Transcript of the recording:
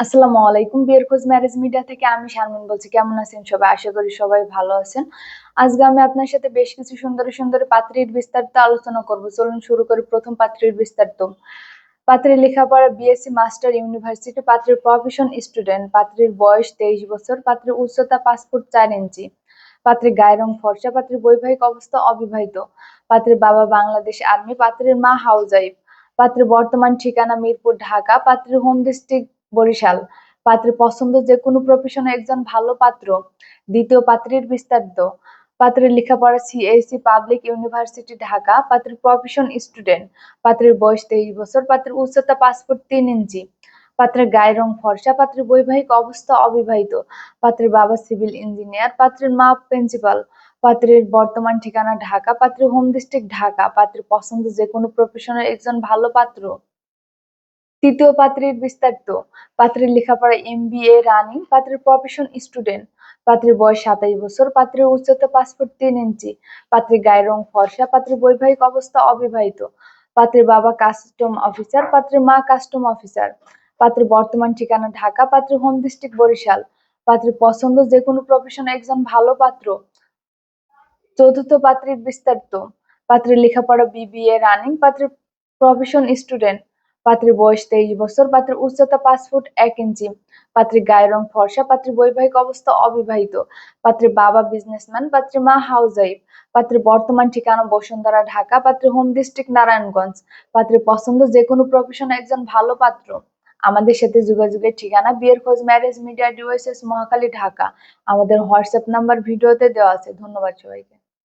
আসসালামু আলাইকুম। বিয়ের খোঁজ ম্যারেজ মিডিয়া থেকে আমি শারমিন বলছি। কেমন আছেন সবাই? আশা করি সবাই ভালো আছেন। আজকে আমি আপনার সাথে বেশ কিছু সুন্দরী সুন্দরী পাত্রীর বিস্তারিত আলোচনা করব। চলুন শুরু করি প্রথম পাত্রীর বিস্তারিত। পাত্রীর লেখাপড়া বিএসসি মাস্টার ইউনিভার্সিটি। পাত্রীর প্রফেশন স্টুডেন্ট। পাত্রীর বয়স 23 বছর। পাত্রীর উচ্চতা 5 ফুট 4 ইঞ্চি। পাত্রীর গায়ের রং ফর্সা। পাত্রীর বৈবাহিক অবস্থা অবিবাহিত। পাত্রীর বাবা বাংলাদেশ আর্মি। পাত্রীর মা হাউসওয়াইফ। পাত্রীর বর্তমান ঠিকানা মিরপুর, ঢাকা। পাত্রীর হোম ডিস্ট্রিক্ট বরিশাল। পাত্রের পছন্দ যে কোনো প্রফেশনে একজন ভালো পাত্র। দ্বিতীয় পাত্রীর বিস্তারিত। পাত্রের লেখাপড়া সিএসসি পাবলিক ইউনিভার্সিটি, ঢাকা। পাত্রের প্রফেশন স্টুডেন্ট। পাত্রের বয়স 23 বছর। পাত্রের উচ্চতা 5 ফুট 3 ইঞ্চি। পাত্রের গায়ের রং ফর্সা। পাত্রের বৈবাহিক অবস্থা অবিবাহিত। পাত্রের বাবা সিভিল ইঞ্জিনিয়ার। পাত্রের মা প্রিন্সিপাল। পাত্রের বর্তমান ঠিকানা ঢাকা। পাত্রের হোম ডিস্ট্রিক্ট ঢাকা। পাত্রের পছন্দ যে কোনো প্রফেশনের একজন ভালো পাত্র। তৃতীয় পাত্রীর বিস্তারিত। পাত্রীর লেখাপড়া এমবিএ রানিং। পাত্রীর প্রফেশন স্টুডেন্ট। পাত্রীর বয়স 27 বছর। পাত্রীর উচ্চতা 5 ফুট 3 ইঞ্চি। পাত্রীর গায়ের রং ফর্সা। পাত্রীর বৈবাহিক অবস্থা অবিবাহিত। পাত্রীর বাবা কাস্টম অফিসার। পাত্রীর মা কাস্টম অফিসার। পাত্রীর বর্তমান ঠিকানা ঢাকা। পাত্রীর হোম ডিস্ট্রিক্ট বরিশাল। পাত্রীর পছন্দ যে কোনো প্রফেশনে একজন ভালো পাত্র। চতুর্থ পাত্রীর বিস্তারিত। পাত্রীর লেখাপড়া বিবিএ রানিং। পাত্রীর প্রফেশন স্টুডেন্ট। পাত্রীর বয়স 23 বছর। পাত্রীর উচ্চতা 5 ফুট 1 ইঞ্চি। পাত্রীর গায়ের রং ফর্সা। পাত্রীর বৈবাহিক অবস্থা অবিবাহিত। পাত্রীর বাবা বিজনেসম্যান। পাত্রীর মা হাউসওয়াইফ। পাত্রীর বর্তমান ঠিকানা বসুন্ধরা, ঢাকা। পাত্রীর হোম ডিস্ট্রিক্ট নারায়ণগঞ্জ। পাত্রীর পছন্দ যে কোনো প্রফেশনে একজন ভালো পাত্র। আমাদের সাথে যোগাযোগের ঠিকানা বিয়ের খোঁজ ম্যারেজ মিডিয়া ডিওএসএস, মহাখালী, ঢাকা। আমাদের হোয়াটসঅ্যাপ নাম্বার ভিডিওতে দেওয়া আছে। ধন্যবাদ সবাইকে।